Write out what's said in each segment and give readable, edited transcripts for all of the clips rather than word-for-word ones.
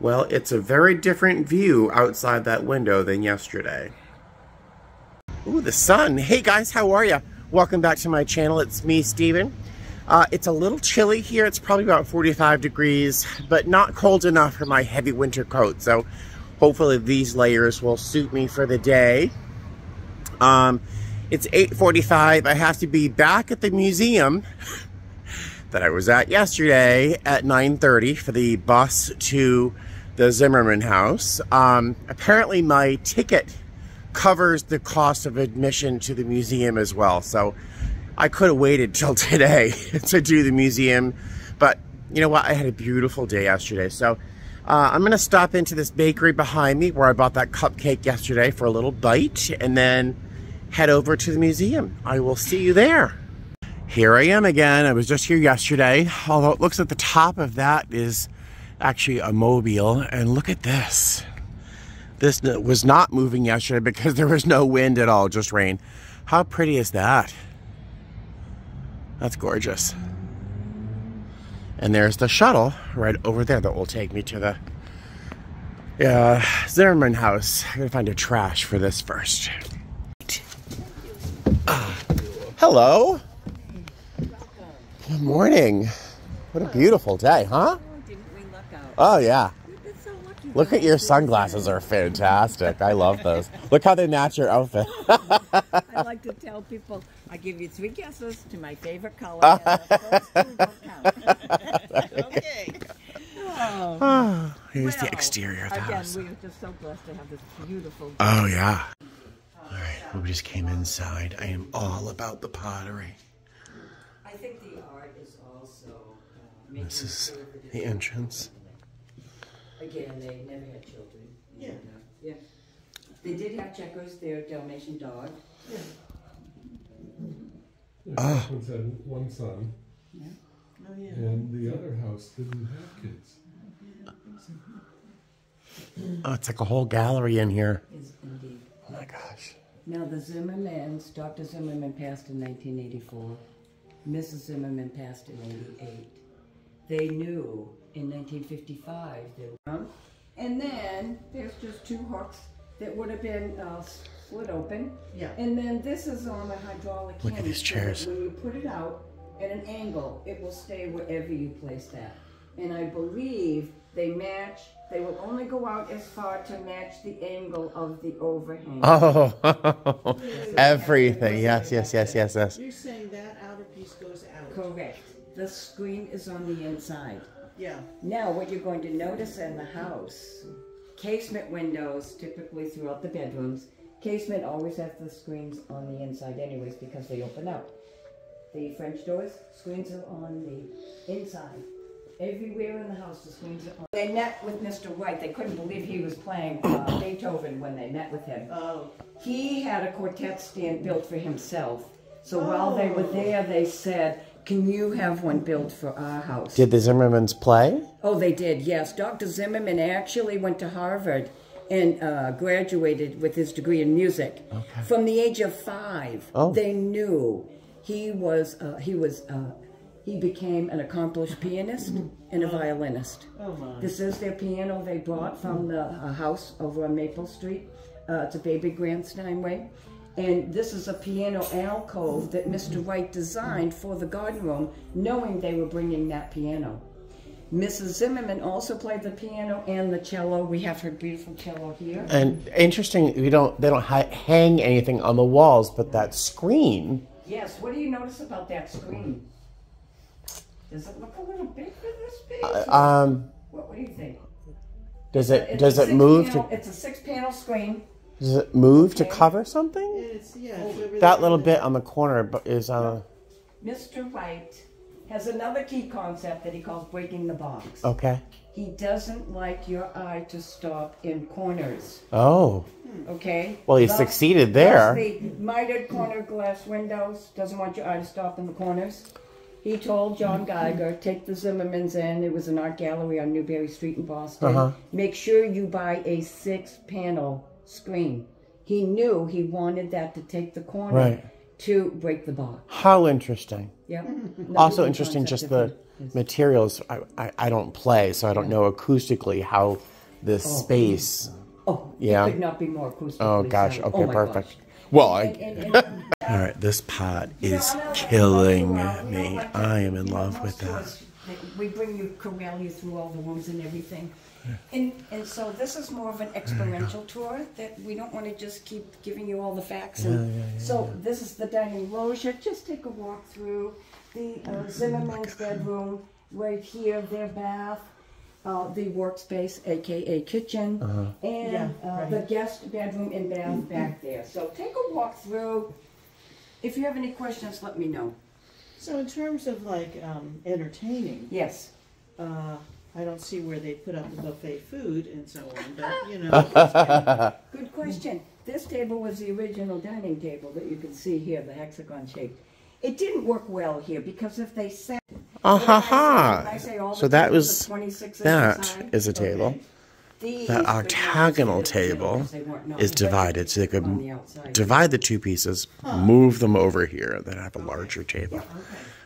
Well, it's a very different view outside that window than yesterday. Ooh, the sun. Hey guys, how are you? Welcome back to my channel. It's me, Steven. It's a little chilly here. It's probably about 45 degrees, but not cold enough for my heavy winter coat. So hopefully these layers will suit me for the day. It's 8:45. I have to be back at the museum that I was at yesterday at 9:30 for the bus to the Zimmerman house. Apparently my ticket covers the cost of admission to the museum as well. So I could have waited till today to do the museum, but you know what? I had a beautiful day yesterday. So I'm gonna stop into this bakery behind me where I bought that cupcake yesterday for a little bite and then head over to the museum. I will see you there. Here I am again. I was just here yesterday, although it looks like the top of that is actually a mobile. And look at this. This was not moving yesterday because there was no wind at all, just rain. How pretty is that? That's gorgeous. And there's the shuttle right over there that will take me to the Zimmerman house. I'm gonna find a trash for this first. Hello. Good morning. What a beautiful day, huh? Didn't we luck out? Oh, yeah. We've been so lucky. Look at your sunglasses, are fantastic. I love those. Look how they match your outfit. I like to tell people, I give you 3 guesses to my favorite color. And those 2 don't count. Okay. Oh. Here's the exterior of the house. Again, we're just so blessed to have this beautiful day. Oh, yeah. All right, we just came inside. I am all about the pottery. I think the art is also This is the entrance. Again, they never had children. Yeah. Yeah. They did have Checkers, their Dalmatian dog. Yeah. Their husbands had one son. Yeah. Oh, yeah. And the other house didn't have kids. Oh, it's like a whole gallery in here. Is indeed. Oh my gosh. Now the Zimmermans, Dr. Zimmerman passed in 1984. Mrs. Zimmerman passed in 88. They knew in 1955 they were. And then there's just 2 hooks that would have been split open. Yeah. And then this is on a hydraulic Look at these chairs. So when you put it out at an angle, it will stay wherever you place that. And I believe they match. They will only go out as far to match the angle of the overhang. Oh, everything. Yes. You're saying that outer piece goes out. Correct. The screen is on the inside. Yeah. Now, what you're going to notice in the house, casement windows, typically throughout the bedrooms, casement always has the screens on the inside anyways because they open up. The French doors, screens are on the inside. Everywhere in the house, the screens are on. They met with Mr. Wright. They couldn't believe he was playing Beethoven when they met with him. Oh. He had a quartet stand built for himself. So while they were there, they said, can you have one built for our house? Did the Zimmermans play? Oh, they did, yes. Dr. Zimmerman actually went to Harvard and graduated with his degree in music. Okay. From the age of 5, they knew he became an accomplished pianist and a violinist. Oh my. This is their piano they brought from the house over on Maple Street. It's a Baby Grandstein way. And this is a piano alcove that Mr. Wright designed for the garden room, knowing they were bringing that piano. Mrs. Zimmerman also played the piano and the cello. We have her beautiful cello here. And interesting, they don't hang anything on the walls, but that screen. Yes. What do you notice about that screen? Does it look a little big for this space? What do you think? Does it move to? It's a 6-panel screen. Does it move to cover something? It's, That little bit on the corner is Mr. Wright has another key concept that he calls breaking the box. Okay. He doesn't like your eye to stop in corners. Oh. Okay? Well, he succeeded there. The mitered corner glass windows, doesn't want your eye to stop in the corners. He told John Geiger, take the Zimmermans in. It was an art gallery on Newberry Street in Boston. Make sure you buy a 6-panel screen. He knew he wanted that to take the corner to break the box. How interesting. Yep. Also interesting, just the materials. I don't play, so I don't know acoustically how this space. Oh, Yeah. it could not be more acoustically Oh gosh. sound. Okay, my perfect. gosh. Well, And all right. This pot is killing me. I am in love with that. We bring you, corral you through all the rooms and everything. And so this is more of an experiential tour that we don't want to just keep giving you all the facts. So this is the dining loggia. Just take a walk through the Zimmerman's bedroom right here, their bath, the workspace, aka kitchen, and the guest bedroom and bath back there. So take a walk through. If you have any questions, let me know. So in terms of like entertaining, Yes. I don't see where they put up the buffet food and so on, but you know. Good question. This table was the original dining table that you can see here, the hexagon shape. It didn't work well here because if they sat. So that was, that is a table. That octagonal table is divided, so they could divide the two pieces, move them over here, and then have a larger table.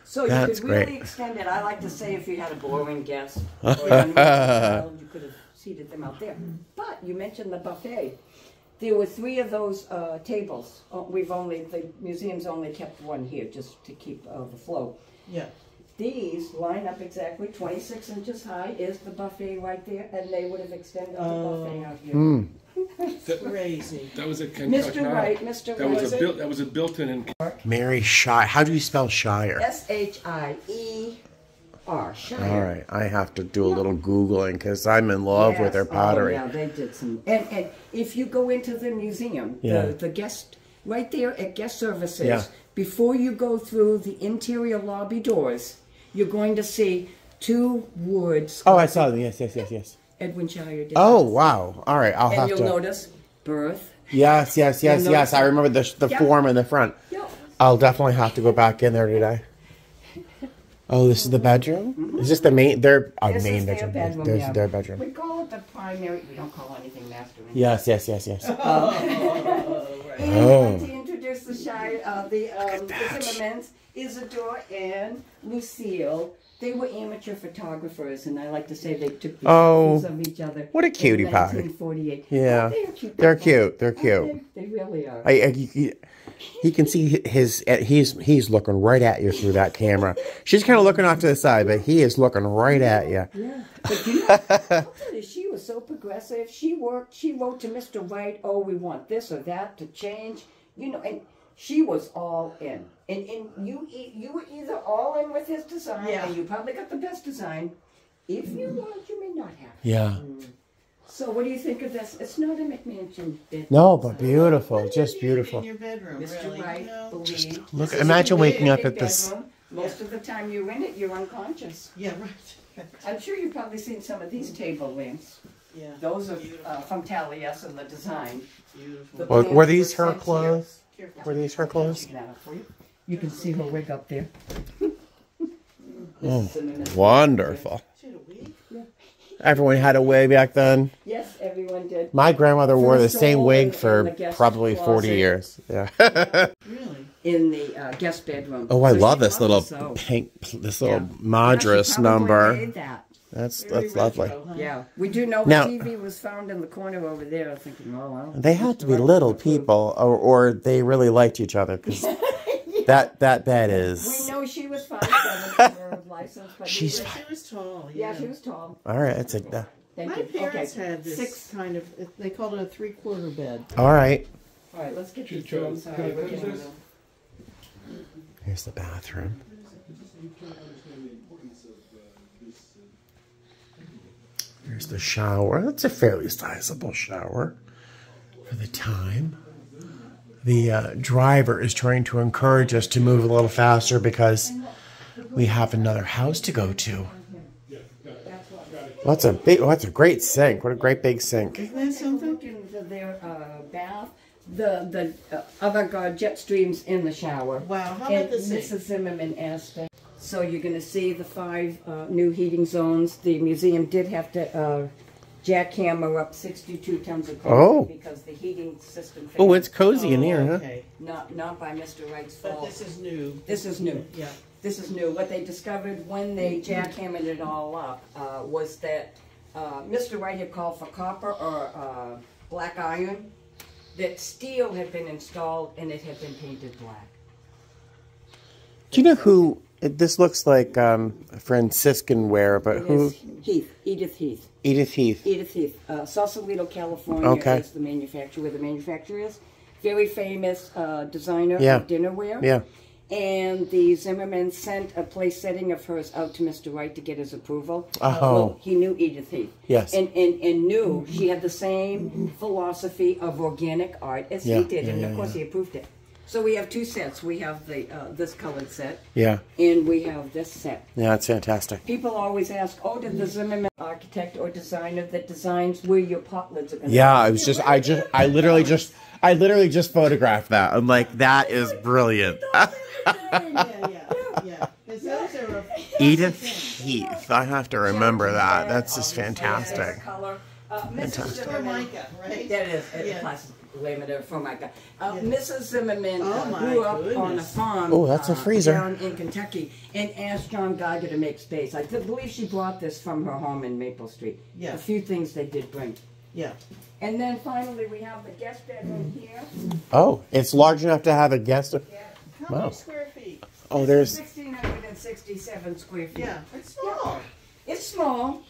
So That's you could really great. extend it. I like to say if you had a boring guest, or you could have seated them out there. But you mentioned the buffet. There were 3 of those tables. The museum's only kept one here just to keep the flow. Yeah. These line up exactly 26 inches high is the buffet right there, and they would have extended the buffet out here. Crazy. That was a Kentucky. Mr. Wright, Mr. Wright. That was a built-in in. Mary Shire. How do you spell Shire? Shire. Shire. All right, I have to do a little Googling because I'm in love with their pottery. Oh, yeah, they did some. And if you go into the museum, the guest, right there at guest services, before you go through the interior lobby doors, you're going to see 2 words. Oh, I saw them. Yes. Edwin Shire did. Oh, wow. All right, I'll have And to. you'll notice birth. Yes. I remember the form in the front. Yep. I'll definitely have to go back in there today. Oh, this is the bedroom? Is this the main? Their This main is their bedroom. bedroom, There's yeah. their bedroom. We call it the primary. We don't call anything master. Yes. And to introduce the Shire, the Zimmermans, Isidore and Lucille. They were amateur photographers, and I like to say they took pictures of each other. What a cutie in pie. 1948. Yeah. Oh, They're cute. They're cute. They really are. He can see he's looking right at you through that camera. She's kind of looking off to the side, but he is looking right at you. Yeah. But you know, I'll tell you, she was so progressive. She wrote to Mr. Wright, oh, we want this or that to change. You know, and she was all in. And you were either all in with his design, and you probably got the best design. If you want, you may not have. Yeah. So what do you think of this? It's not a McMansion bit. No, but beautiful. Just beautiful. In your bedroom, Mr. really. Wright, You know? believe. Look, This is imagine a waking up big at this. bedroom. Most of the time you're in it, you're unconscious. Yeah, right. I'm sure you've probably seen some of these table lamps. Yeah. Those are from Taliesin, the design. Beautiful. The Were lamps these her sent here. clothes? Careful. Were these her clothes? You can see her wig up there. Oh, wonderful. She had a wig? Everyone had a wig back then. Yes, everyone did. My grandmother wore the same wig in for the guest probably 40 closet. years. Yeah. Really? In the guest bedroom. Oh, I So love she this little thought so. pink, this little Yeah. Madras She probably number. made that. That's Very lovely. retro, huh? Yeah, we do know Now- the TV was found in the corner over there. I'm thinking, oh, well. They had to be little people, or they really liked each other. 'Cause that bed We is. know she was 5'7" for her license, but She's Yeah, she was tall. yeah, she was tall. All right. It's a. Thank My you. parents Okay. had this 6. kind of, they called it a 3/4 bed. All right. All right, let's get Should these two. I'm Joe- sorry. can I we're touch getting this? them. Here's the bathroom. Here's the shower. That's a fairly sizable shower for the time. The driver is trying to encourage us to move a little faster because we have another house to go to. Well, that's a great sink. What a great big sink. Isn't that something? Look into their bath. The avant-garde jet streams in the shower. Wow, how And about the sink? Mrs. Zimmerman asked. So you're going to see the 5 new heating zones. The museum did have to jackhammer up 62 tons of concrete because the heating system. Oh, it's cozy in here, huh? Okay. Not by Mr. Wright's But fault. this is new. This is new. Yeah. This is new. What they discovered when they jackhammered it all up was that Mr. Wright had called for copper or black iron. That steel had been installed and it had been painted black. Do you know who? This looks like Franciscan ware, but who? Heath. Edith Heath. Edith Heath. Edith Heath. Sausalito, California is the manufacturer, where the manufacturer is. Very famous designer of dinnerware. Yeah. And the Zimmerman sent a place setting of hers out to Mr. Wright to get his approval. Oh. Well, he knew Edith Heath. Yes. And knew she had the same philosophy of organic art as he did. And, of course, he approved it. So we have 2 sets. We have the this colored set. Yeah. And we have this set. Yeah, it's fantastic. People always ask, oh, did the Zimmerman architect or designer that designs where your pot lids are going to be? I literally just photographed that. I'm like, that is brilliant. Edith Heath. I have to remember that. That's just fantastic. Mrs. Zimmerman, right? That is a classic laminated Formica. Mrs. Zimmerman grew up on a farm that's a freezer. down in Kentucky and asked John Geiger to make space. I believe she brought this from her home in Maple Street. Yeah. A few things they did bring. Yeah. And then finally we have the guest bedroom here. Oh, it's large enough to have a guest. Yeah. How many square feet? Oh, there's 1,667 square feet. Yeah, it's small. It's small.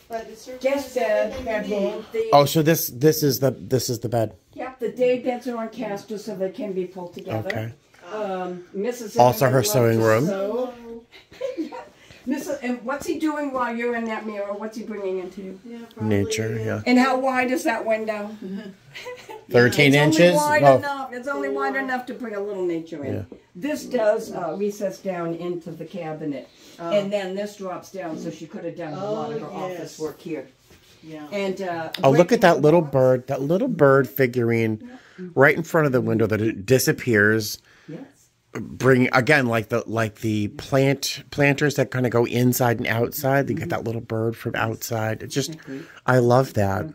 But it's guest bedroom. So this is the bed. Yep, the day beds are on casters so they can be pulled together. Okay. Mrs. Also her sewing room. And what's he doing while you're in that mirror? What's he bringing into you? Nature, yeah. And how wide is that window? 13 inches? It's only wide enough to bring a little nature in. Yeah. This does recess down into the cabinet. And then this drops down, so she could have done a lot of her office work here. Yeah. And look at that little bird figurine right in front of the window that it disappears. Yes. Bring again like the planters that kind of go inside and outside. They get that little bird from outside. It just, I love that.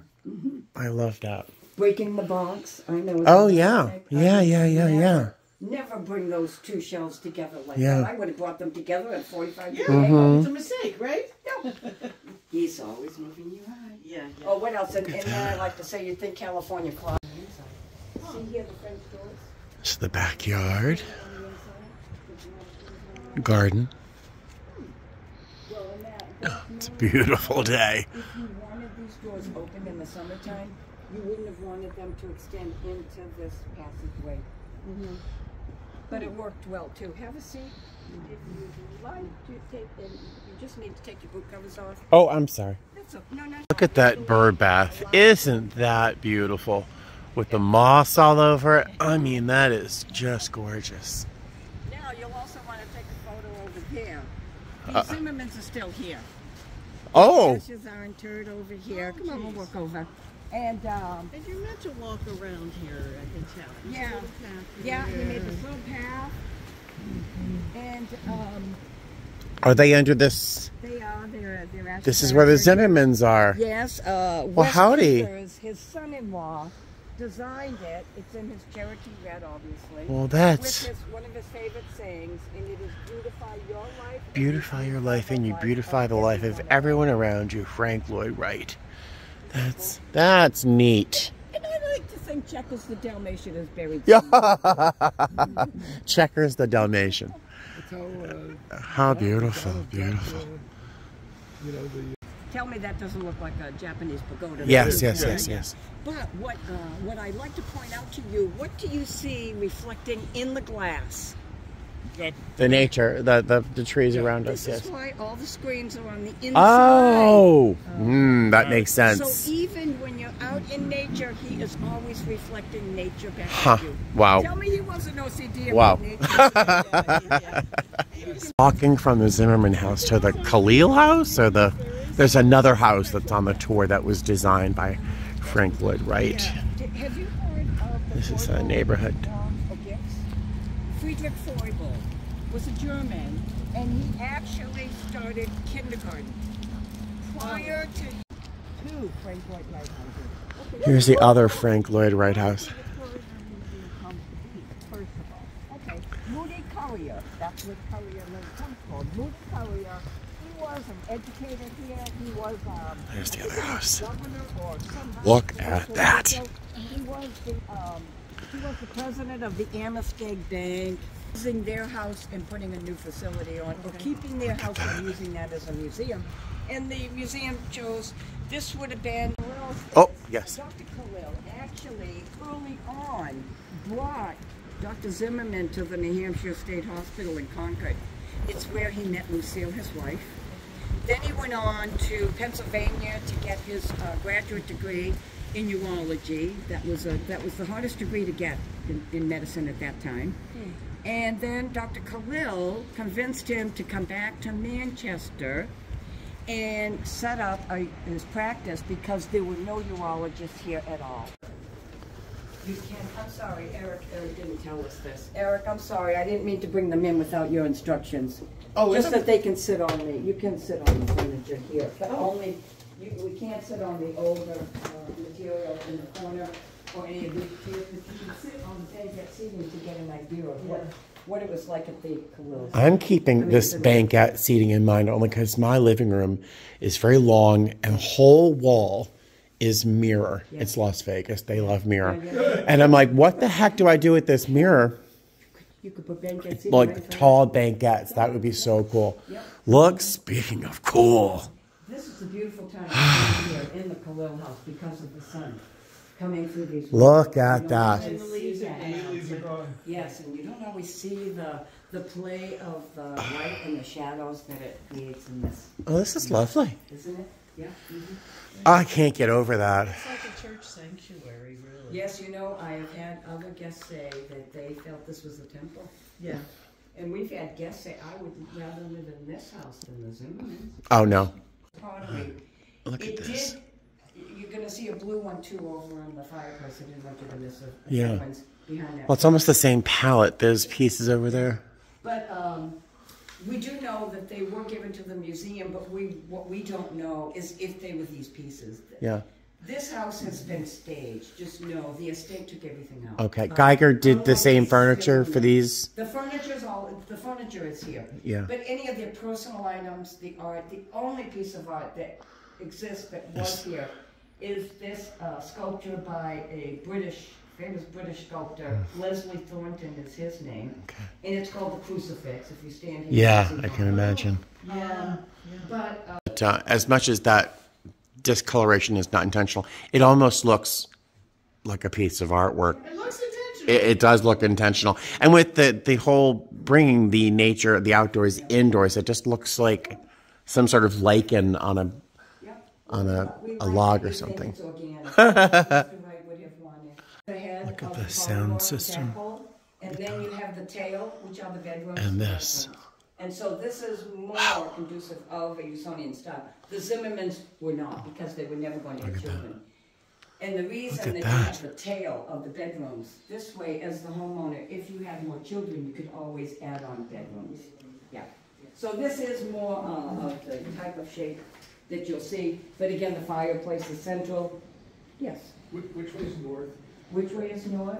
I love that. Breaking the box. I know. Oh yeah, yeah. Never bring those 2 shelves together like that. I would have brought them together at 45 years. It's a mistake, right? No. He's always moving you right. Yeah. Oh, what else? And then I like to say, you think California closet. See here the French doors. This is the backyard. Garden. Oh, it's a beautiful day. If you wanted these doors open in the summertime, you wouldn't have wanted them to extend into this passageway. But it worked well too. Have a seat. If you like to take, and you just need to take your boot covers off. Oh, I'm sorry. That's okay. No. Look at that bird bath. Isn't that beautiful? With the moss all over it. I mean, that is just gorgeous. Now you'll also want to take a photo over here. The Zimmermans are still here. Oh. The ashes are interred over here. Come on, we'll walk over. And you're meant to walk around here, I can tell. Yeah. Yeah, he made this little path. And are they under this? They are. They're this is where the Zimmermans are. Yes. Well, howdy. His son-in-law designed it. It's in his Cherokee red, obviously. Well, that's one of his favorite sayings, and it is beautify your life. Beautify your life, and you beautify the life of everyone around you. Frank Lloyd Wright. That's neat. And I like to think Checkers the Dalmatian is buried. Checkers the Dalmatian. How beautiful, beautiful. Tell me that doesn't look like a Japanese pagoda. Yes. But what I'd like to point out to you, what do you see reflecting in the glass? The nature, the trees around us, yes. That's why all the screens are on the inside. Oh! That makes sense. So even when you're out in nature, he is always reflecting nature back at you. Wow. Tell me he wasn't OCD about nature. Walking from the Zimmerman house to the Kalil house, or there's another house that's on the tour that was designed by Frank Lloyd Wright. Have you heard of this is a neighborhood. Friedrich Froebel was a German, and he actually started kindergarten prior to Frank Lloyd Wright houses. Here's the other Frank Lloyd Wright house. First of all, okay, Moody Courier. That's what Courier comes from. Moody Courier was an educator here. He was There's the other house. governor or some. Look at that. He was the president of the Amistad Bank. Using their house and putting a new facility on, or keeping their house and using that as a museum. And the museum chose this would have been. Oh, yes. Dr. Kalil actually early on brought Dr. Zimmerman to the New Hampshire State Hospital in Concord. It's where he met Lucille, his wife. Then he went on to Pennsylvania to get his graduate degree in urology. That was the hardest degree to get in medicine at that time. And then Dr. Kalil convinced him to come back to Manchester and set up his practice because there were no urologists here at all. You can, I'm sorry, Eric didn't tell us this. Eric, I'm sorry, I didn't mean to bring them in without your instructions. Oh, just that they can sit on you can sit on the furniture here, but only, we can't sit on the older material in the corner or any of these chairs, but you can sit on the banquette seating to get an idea of what it was like at the Kalil's. I'm keeping this banquette seating in mind only because my living room is very long and the whole wall is mirror. Yeah. It's Las Vegas. They love mirror. And I'm like, what the heck do I do with this mirror? You could put banquette seating like right tall banquettes. That would be so cool. Yep. Look, speaking of cool. This is a beautiful time to be here in the Kalil house because of the sun coming through these. Look at that. And the leaves are gone. Yes, and you don't always see the play of the light and the shadows that it creates in this. Oh, this is lovely. Isn't it? Yeah. Mm-hmm. I can't get over that. It's like a church sanctuary, really. Yes, you know, I have had other guests say that they felt this was a temple. Yeah. And we've had guests say, I would rather live in this house than the Zimmerman. Oh, no. Pottery. Look at this. You're going to see a blue one, too, over on the fireplace. I didn't want you to miss it. Yeah. Behind that. Well, it's almost the same palette. There's pieces over there. But we do know that they were given to the museum, but what we don't know is if they were these pieces. Yeah. This house has been staged. Just know the estate took everything out. Okay. Geiger did the same furniture for these. The furniture is here. Yeah. But any of their personal items, the art, the only piece of art that exists that was here is this sculpture by a famous British sculptor. Leslie Thornton is his name. Okay. And it's called the Crucifix. If you stand here. Yeah, I can imagine. Yeah. But as much as that discoloration is not intentional, it almost looks like a piece of artwork. It looks intentional. It does look intentional. And with the whole bringing the nature, the outdoors, indoors, it just looks like some sort of lichen on a log or something. Look at the sound system. And then you have the tail, which are the bedrooms. And this. And so this is more conducive of a Usonian style. The Zimmermans were not, because they were never going to have children. And the reason that you have the tail of the bedrooms, this way, as the homeowner, if you had more children, you could always add on bedrooms. Yeah. So this is more of the type of shape that you'll see. But again, the fireplace is central. Yes. Which way is north? Which way is north?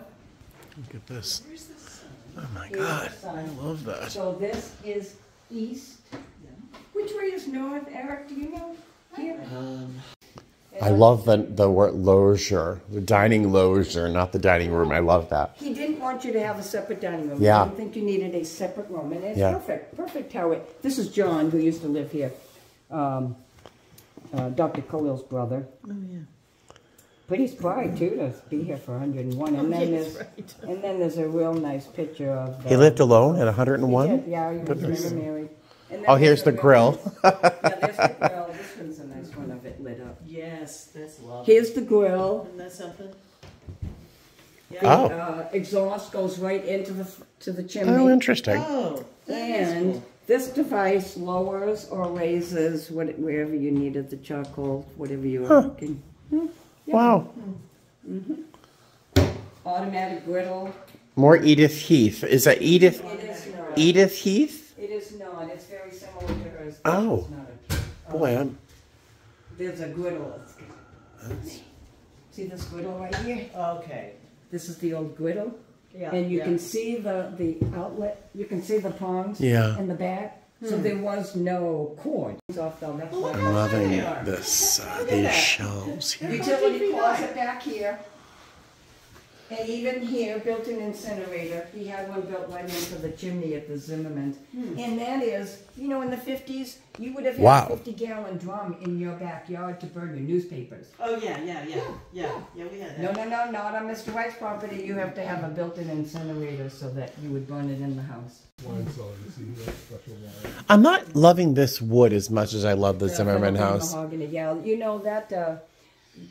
Look at this. Oh my God. I love that. So this is east. Which way is north, Eric? Do you know? Here? I love the word loggia, the dining loggia, not the dining room. I love that. He didn't want you to have a separate dining room. Yeah. He didn't think you needed a separate room. And it's perfect. Perfect how it... This is John, who used to live here. Dr. Kalil's brother. Oh, yeah. Pretty spry, too, to be here for 101. And then and then there's a real nice picture of... He lived alone at 101? He did, yeah, he was never married. Oh, here's the grill. Yeah, there's the grill. This one's a nice one of it lit up. Yes, that's lovely. Here's the grill. Isn't that something? Yeah. Exhaust goes right into the chimney. Oh, interesting. Oh, and cool. This device lowers or raises wherever you needed the charcoal, whatever you were cooking. Yeah. Wow. Automatic griddle. More Edith Heath. Is that Edith? It is not. Edith Heath? It is not. It's very similar to hers. Oh. Boy, there's a griddle. See this griddle right here? Okay. This is the old griddle. Yeah. And you can see the outlet. You can see the prongs Yeah. in the back. So there was no cord. Off the left side. I'm loving this, these shelves here. Utility closet back here. And even here, built-in incinerator. He had one built right into the chimney at the Zimmerman. And that is, you know, in the 50s, you would have had a 50-gallon drum in your backyard to burn your newspapers. Oh, yeah, we had that. No, not on Mr. White's property. You have to have a built-in incinerator so that you would burn it in the house. Wine cellar, you see that special wine. I'm not loving this wood as much as I love the Zimmerman Philippine house. Mahogany, yeah. You know, that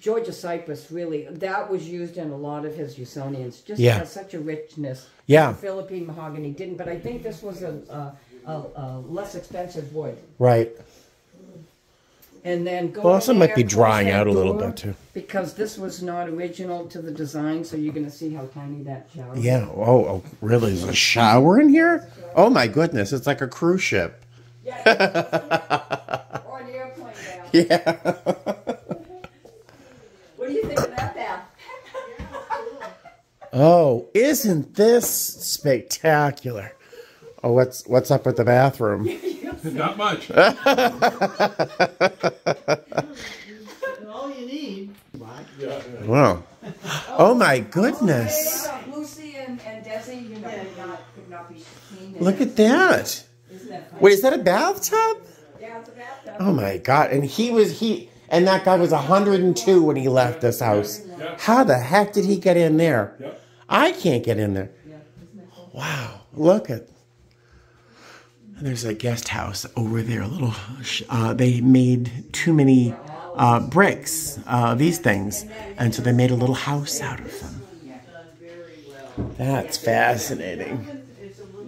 Georgia cypress, really, that was used in a lot of his Usonians. Just has such a richness. Yeah. The Philippine mahogany didn't, but I think this was a less expensive wood. Right. And then go Also in might there, be close drying that out a little door, bit too. Because this was not original to the design, so you're going to see how tiny that shower is. Yeah. Oh, really? There's a shower in here? Oh my goodness! It's like a cruise ship. Yeah. Or an airplane bath. Yeah. What do you think of that bath? Oh, isn't this spectacular? Oh, what's up with the bathroom? Not much. All you need. Wow. Oh my goodness. Lucy and Desi, you know, could not be seen. Look at that. Isn't that funny? Wait, is that a bathtub? Yeah, it's a bathtub. Oh my God. And and that guy was 102 when he left this house. How the heck did he get in there? Yep. I can't get in there. Yeah, isn't that cool? Wow. Look at. There's a guest house over there. A little. They made too many bricks, these things, and so they made a little house out of them. That's fascinating.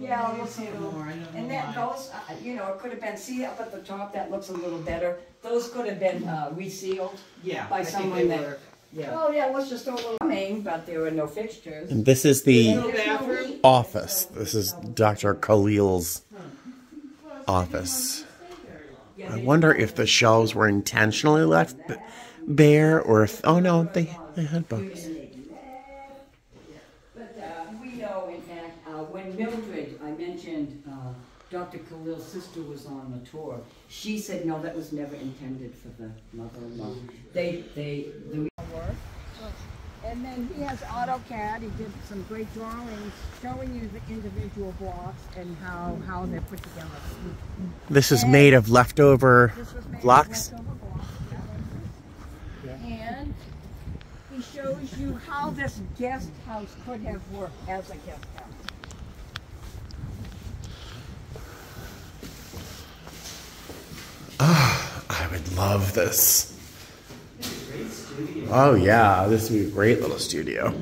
Yeah, we'll see more. And that those, you know, it could have been, see up at the top, that looks a little better. Those could have been resealed by someone that. Yeah. Oh yeah, let's just throw a little plumbing, but there were no fixtures. And this is the Bathroom. office. This is Dr. Kalil's office. I wonder if the shelves were intentionally left bare or if, oh no, they had books. But we know, in fact, when Mildred, I mentioned Dr. Kalil's sister was on the tour, she said, no, that was never intended for the mother-in-law. And then he has AutoCAD. He did some great drawings showing you the individual blocks and how they're put together. This is made of leftover This was made blocks. of leftover blocks. And he shows you how this guest house could have worked as a guest house. I would love this. Oh yeah, this would be a great little studio.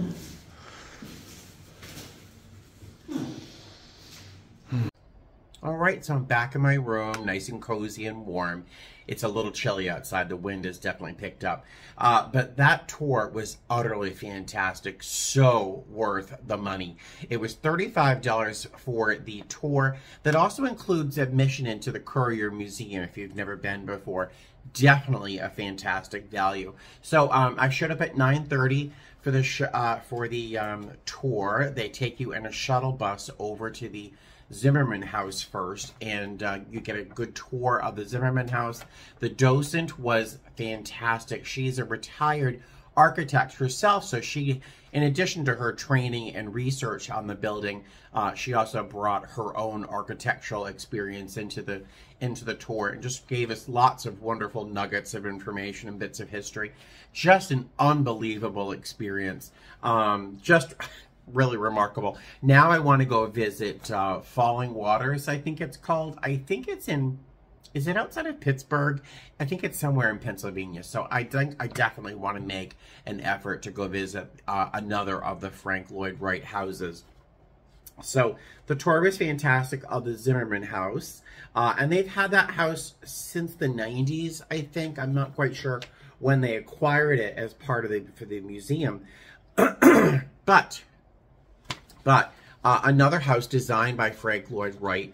All right, so I'm back in my room, nice and cozy and warm. It's a little chilly outside. The wind has definitely picked up. But that tour was utterly fantastic. So worth the money. It was $35 for the tour. That also includes admission into the Courier Museum if you've never been before. Definitely a fantastic value. So I showed up at 9:30 for the tour. They take you in a shuttle bus over to the Zimmerman house first, and you get a good tour of the Zimmerman house. The docent was fantastic. She's a retired architect herself, so she, in addition to her training and research on the building, she also brought her own architectural experience into the tour and just gave us lots of wonderful nuggets of information and bits of history. Just an unbelievable experience. Just really remarkable. Now I want to go visit Falling Waters, I think it's called. I think it's in, is it outside of Pittsburgh? I think it's somewhere in Pennsylvania. So I think I definitely want to make an effort to go visit another of the Frank Lloyd Wright houses. So the tour was fantastic of the Zimmerman house. And they've had that house since the 90s, I think. I'm not quite sure when they acquired it as part of for the museum. But another house designed by Frank Lloyd Wright,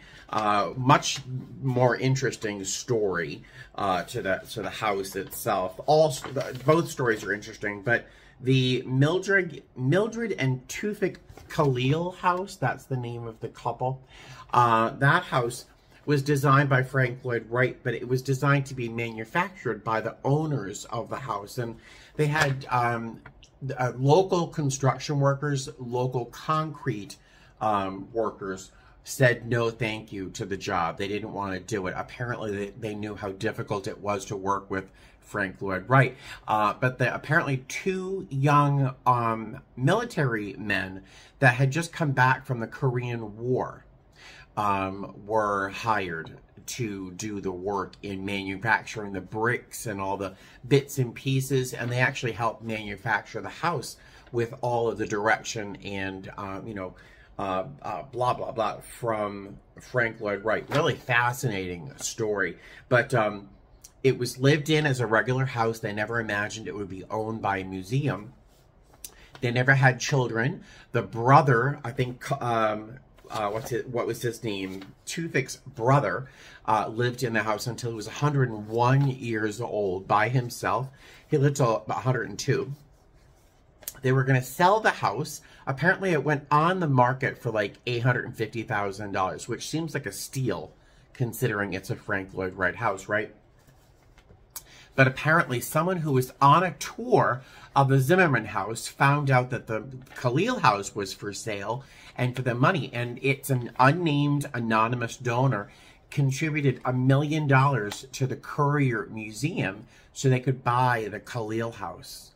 much more interesting story to the house itself. Both stories are interesting, but the Mildred and Kalil house, that's the name of the couple. That house was designed by Frank Lloyd Wright, but it was designed to be manufactured by the owners of the house. And they had local construction workers, local concrete workers said no thank you to the job. They didn't want to do it. Apparently, they knew how difficult it was to work with Frank Lloyd Wright. But apparently 2 young military men that had just come back from the Korean War were hired to do the work in manufacturing the bricks and all the bits and pieces, and they actually helped manufacture the house with all of the direction and, blah, blah, blah, from Frank Lloyd Wright. Really fascinating story. But it was lived in as a regular house. They never imagined it would be owned by a museum. They never had children. The brother, I think, what was his name? Toothpick's brother lived in the house until he was 101 years old by himself. He lived till about 102. They were going to sell the house. Apparently, it went on the market for like $850,000, which seems like a steal considering it's a Frank Lloyd Wright house, right? But apparently, someone who was on a tour of the Zimmerman house found out that the Kalil house was for sale and for the money. And it's an unnamed anonymous donor contributed $1 million to the Courier Museum so they could buy the Kalil house.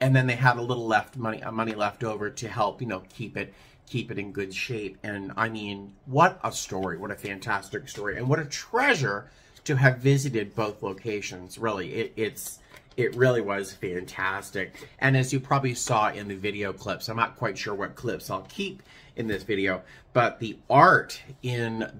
And then they had a little money left over to help, keep it in good shape. And I mean, what a story! What a fantastic story! And what a treasure to have visited both locations. Really, it really was fantastic. And as you probably saw in the video clips, I'm not quite sure what clips I'll keep in this video, but the art in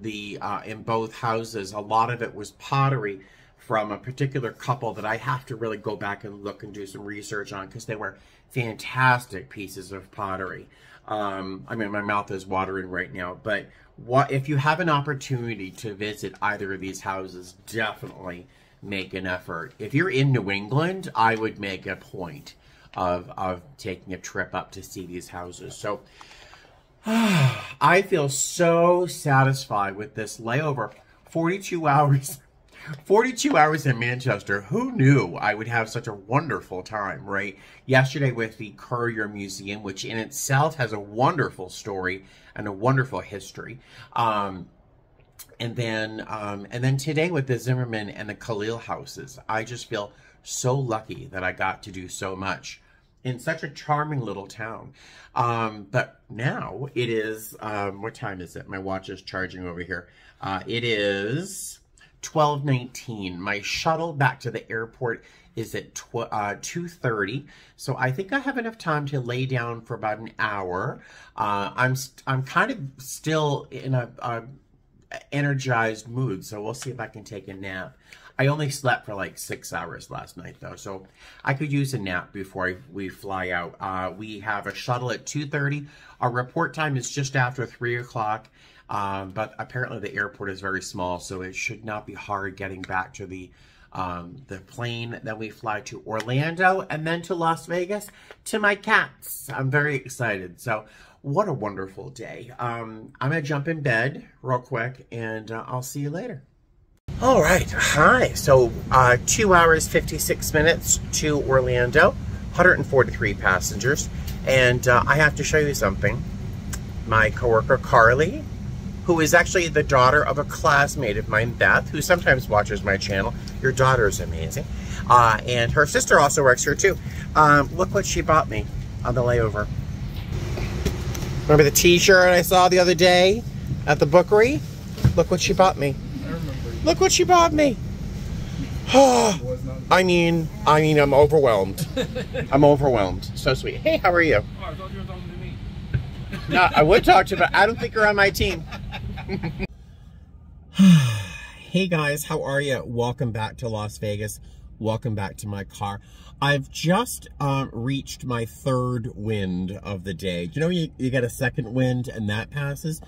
both houses, a lot of it was pottery from a particular couple that I have to really go back and look and do some research on, because they were fantastic pieces of pottery. I mean, my mouth is watering right now, but if you have an opportunity to visit either of these houses, definitely make an effort. If you're in New England, I would make a point of taking a trip up to see these houses. So I feel so satisfied with this layover. 42 hours. 42 hours in Manchester. Who knew I would have such a wonderful time, right? Yesterday with the Courier Museum, which in itself has a wonderful story and a wonderful history. And then today with the Zimmerman and the Kalil houses. I just feel so lucky that I got to do so much in such a charming little town. But now it is, what time is it? My watch is charging over here. It is 12:19. My shuttle back to the airport is at 2:30. So I think I have enough time to lay down for about an hour. I'm kind of still in a energized mood, so we'll see if I can take a nap. I only slept for like 6 hours last night though, so I could use a nap before we fly out. We have a shuttle at 2:30. Our report time is just after 3 o'clock. But apparently the airport is very small, so it should not be hard getting back to the plane. Then we fly to Orlando and then to Las Vegas to my cats. I'm very excited. So what a wonderful day. I'm going to jump in bed real quick and I'll see you later. All right. Hi. So 2 hours, 56 minutes to Orlando, 143 passengers. And I have to show you something. My coworker, Carly, who is actually the daughter of a classmate of mine, Beth, who sometimes watches my channel. Your daughter is amazing. And her sister also works here too. Look what she bought me on the layover. Remember the t-shirt I saw the other day at the bookery? Look what she bought me. I remember. Look what she bought me. I mean, I'm overwhelmed. I'm overwhelmed. So sweet. Hey, how are you? Oh, I thought you were talking to me. No, I would talk to you, but I don't think you're on my team. Hey guys, how are you? Welcome back to Las Vegas. Welcome back to my car. I've just reached my third wind of the day. You know, you get a second wind and that passes.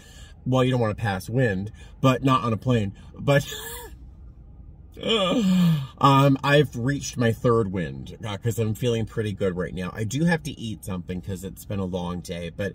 Well, you don't want to pass wind, but not on a plane. But I've reached my third wind because I'm feeling pretty good right now. I do have to eat something because it's been a long day, but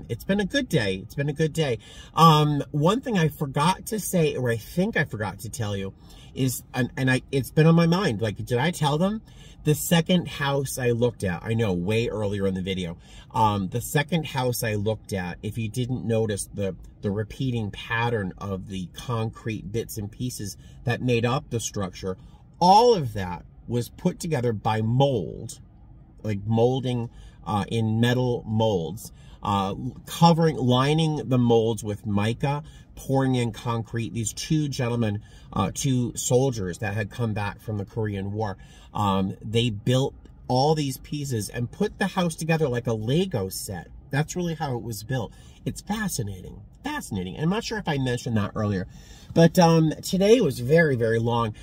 it's been a good day. It's been a good day. One thing I forgot to say, or I think I forgot to tell you, is, it's been on my mind. Like, did I tell them? The second house I looked at, I know, way earlier in the video, the second house I looked at, if you didn't notice the repeating pattern of the concrete bits and pieces that made up the structure, all of that was put together by mold, like molding in metal molds, lining the molds with mica, pouring in concrete. These two gentlemen, two soldiers that had come back from the Korean War, they built all these pieces and put the house together like a Lego set. That's really how it was built. It's fascinating, fascinating. I'm not sure if I mentioned that earlier, but today was very, very long.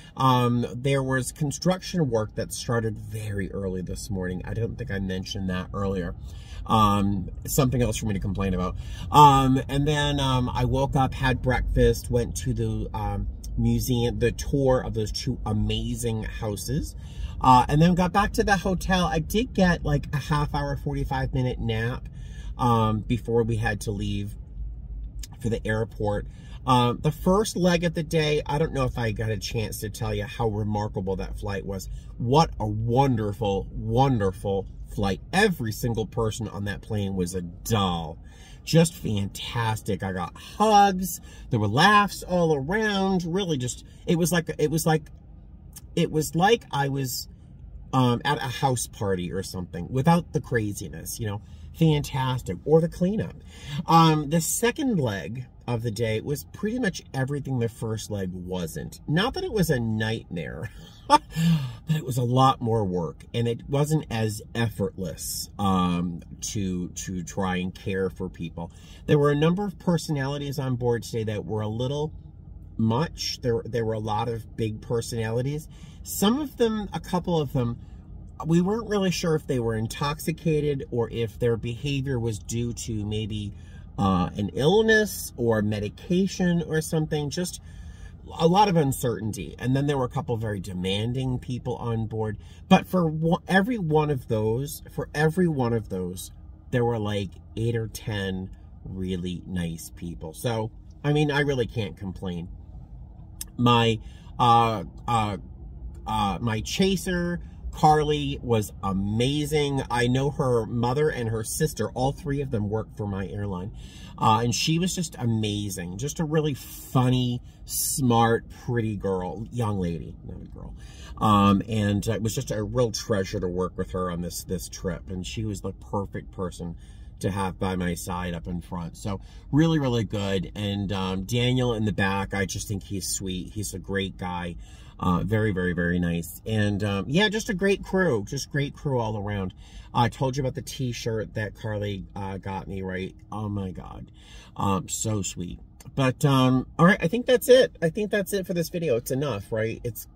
There was construction work that started very early this morning. I don't think I mentioned that earlier. Something else for me to complain about. And then I woke up, had breakfast, went to the museum, the tour of those two amazing houses, and then got back to the hotel. I did get like a half-hour, 45-minute nap before we had to leave for the airport. The first leg of the day, I don't know if I got a chance to tell you how remarkable that flight was. What a wonderful, wonderful flight. Every single person on that plane was a doll. Just fantastic. I got hugs. There were laughs all around. Really just, it was like I was at a house party or something without the craziness, you know. Fantastic. Or the cleanup. The second leg of the day was pretty much everything the first leg wasn't. Not that it was a nightmare, but it was a lot more work, and it wasn't as effortless to try and care for people. There were a number of personalities on board today that were a little much. There were a lot of big personalities. Some of them, a couple of them, we weren't really sure if they were intoxicated or if their behavior was due to maybe an illness or medication or something. Just a lot of uncertainty. And then there were a couple of very demanding people on board. But for every one of those, there were like 8 or 10 really nice people. So, I mean, I really can't complain. My my chaser, Carly, was amazing. I know her mother and her sister, all three of them work for my airline. And she was just amazing. Just a really funny, smart, pretty girl, young lady, not a girl. And it was just a real treasure to work with her on this trip. And she was the perfect person to have by my side up in front. So really, really good. And Daniel in the back, I just think he's sweet. He's a great guy. Very, very, very nice. And yeah, just a great crew. Just great crew all around. I told you about the t-shirt that Carly got me, right? Oh my God. So sweet. But all right, I think that's it. I think that's it for this video. It's enough, right? It's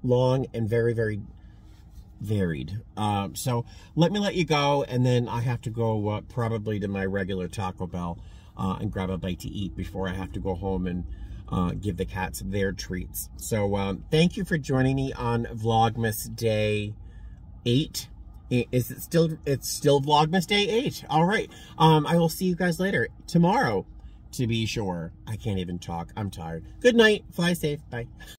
long and very, very varied. So let me let you go, and then I have to go probably to my regular Taco Bell and grab a bite to eat before I have to go home and give the cats their treats. So thank you for joining me on Vlogmas Day 8. Is it still? It's still Vlogmas Day 8. All right. I will see you guys later tomorrow, to be sure. I can't even talk. I'm tired. Good night. Fly safe. Bye.